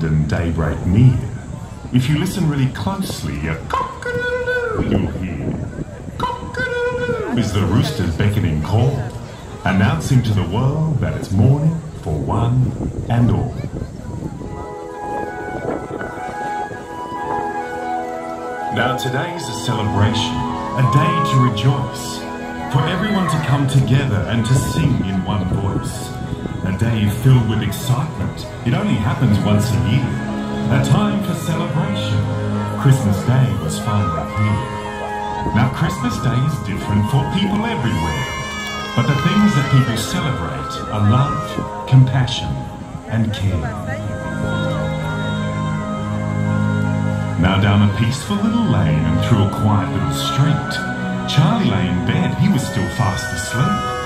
and daybreak near. If you listen really closely, a cock-a-doodle-doo you'll hear. Cock-a-doodle-doo is the rooster's beckoning call, announcing to the world that it's morning for one and all. Now today's a celebration, a day to rejoice, for everyone to come together and to sing in one voice. A day filled with excitement. It only happens once a year. A time for celebration. Christmas Day was finally here. Now Christmas Day is different for people everywhere. But the things that people celebrate are love, compassion and care. Now down a peaceful little lane and through a quiet little street, Charlie lay in bed. He was still fast asleep.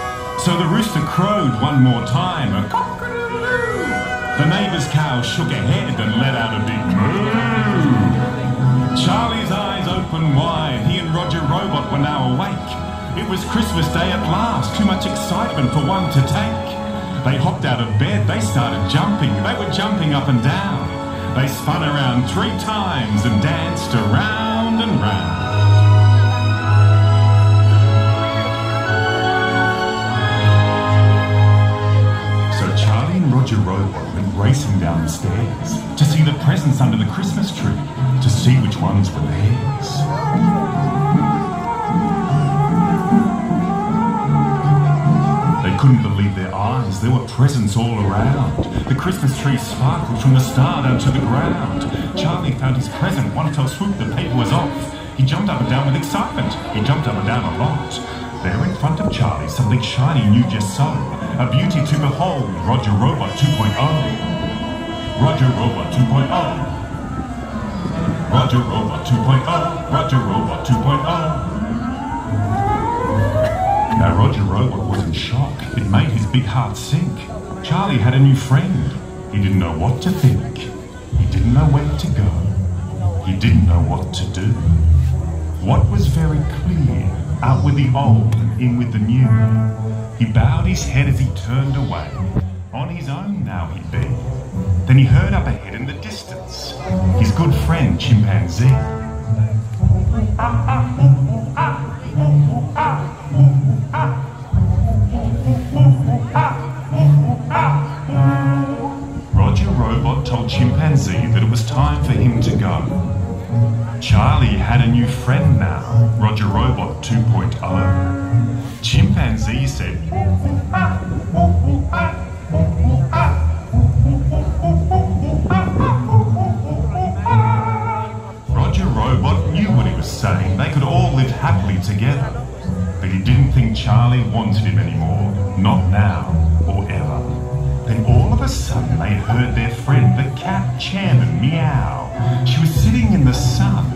So the rooster crowed one more time, a cock-a-doodle-doo. The neighbour's cow shook her head and let out a big moo. Charlie's eyes opened wide. He and Roger Robot were now awake. It was Christmas Day at last, too much excitement for one to take. They hopped out of bed, they started jumping. They were jumping up and down. They spun around 3 times and danced around and round. Roger Robot went racing down the stairs to see the presents under the Christmas tree, to see which ones were theirs. They couldn't believe their eyes. There were presents all around. The Christmas tree sparkled from the star down to the ground. Charlie found his present. One fell swoop, the paper was off. He jumped up and down with excitement. He jumped up and down a lot. There in front of Charlie, something shiny new just so. A beauty to behold, Roger Robot 2.0. Roger Robot 2.0. Roger Robot 2.0. Roger Robot 2.0. Now Roger Robot was in shock. It made his big heart sink. Charlie had a new friend. He didn't know what to think. He didn't know where to go. He didn't know what to do. What was very clear, out with the old and in with the new. He bowed his head as he turned away. On his own now he'd be. Then he heard up ahead in the distance his good friend Chimpanzee. Roger Robot told Chimpanzee that it was time for him to go. Charlie had a new friend now, Roger Robot 2.0. Chimpanzee said, Roger Robot knew what he was saying. They could all live happily together. But he didn't think Charlie wanted him anymore. Not now or ever. Then all of a sudden they heard their friend, the cat chairman, meow. She was sitting in the sun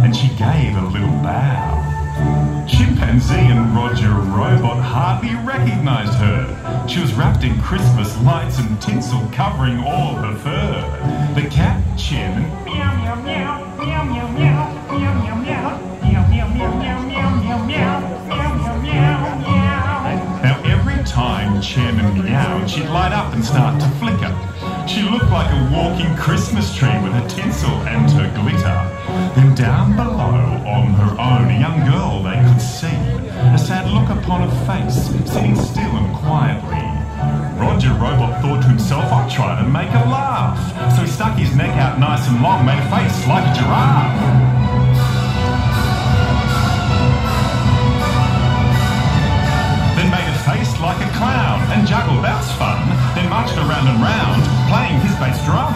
and she gave a little bow. Chimpanzee and Roger Robot hardly recognized her. She was wrapped in Christmas lights and tinsel covering all her fur. The cat chairman meow meow meow meow meow meow meow meow meow meow meow meow meow meow meow meow meow. Now every time Chairman meowed, she'd light up and start to flicker. She looked like a walking Christmas tree with her tinsel and her glitter. Then down below, on her own, a young girl they could see, a sad look upon her face, sitting still and quietly. Roger Robot thought to himself, I'll try to make her laugh. So he stuck his neck out nice and long, made a face like a giraffe. Then made a face like a clown and juggled, that's fun. Then marched around and round, playing his bass drum.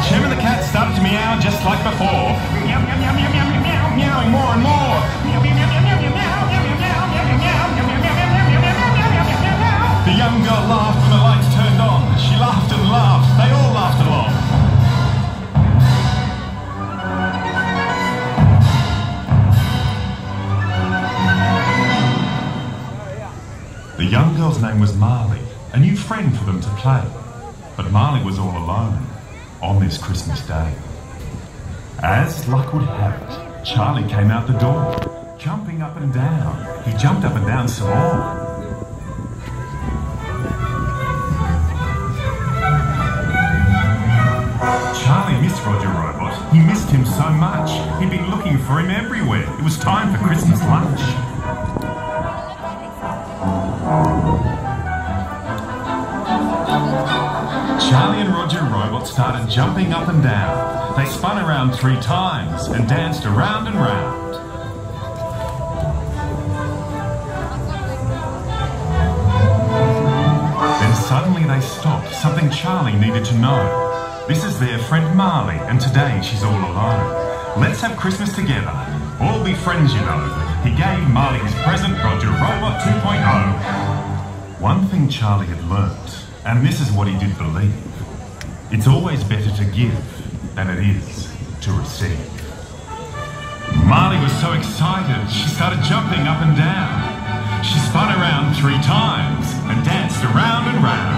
Chairman the cat started to meow just like before. Meow, meow, meow, meow, meow, meow, meowing more and more. Meow, meow, meow, meow, meow, meow, meow, meow, meow, meow, meow, meow, meow, meow. The young girl laughed when the lights turned on. She laughed and laughed. They all laughed along. The young girl's name was Marley, a new friend for them to play. But Marley was all alone on this Christmas Day. As luck would have it, Charlie came out the door, jumping up and down. He jumped up and down some more. Roger Robot. He missed him so much. He'd been looking for him everywhere. It was time for Christmas lunch. Charlie and Roger Robot started jumping up and down. They spun around 3 times and danced around and round. Then suddenly they stopped. Something Charlie needed to know. This is their friend Marley, and today she's all alone. Let's have Christmas together. All be friends, you know. He gave Marley his present, Roger Robot 2.0. One thing Charlie had learnt, and this is what he did believe: it's always better to give than it is to receive. Marley was so excited, she started jumping up and down. She spun around 3 times and danced around and round.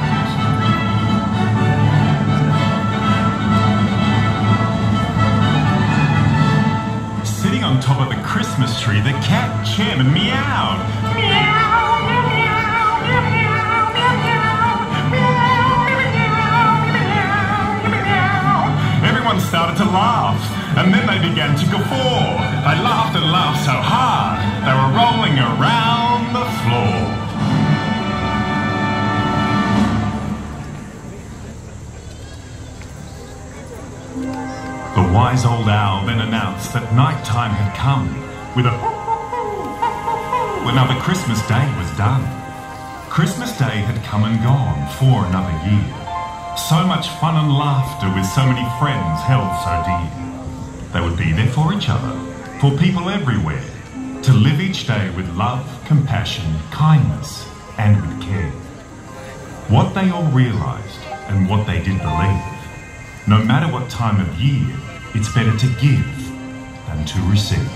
Sitting on top of the Christmas tree, the cat chairman meowed. Meow, meow, meow, meow, meow, meow, meow, meow, meow. Everyone started to laugh, and then they began to guffaw. They laughed and laughed so hard, they were rolling around the floor. The wise old owl then announced that night time had come with a another Christmas day was done. Christmas Day had come and gone for another year. So much fun and laughter with so many friends held so dear. They would be there for each other, for people everywhere, to live each day with love, compassion, kindness, and with care. What they all realised and what they did believe: no matter what time of year, it's better to give than to receive.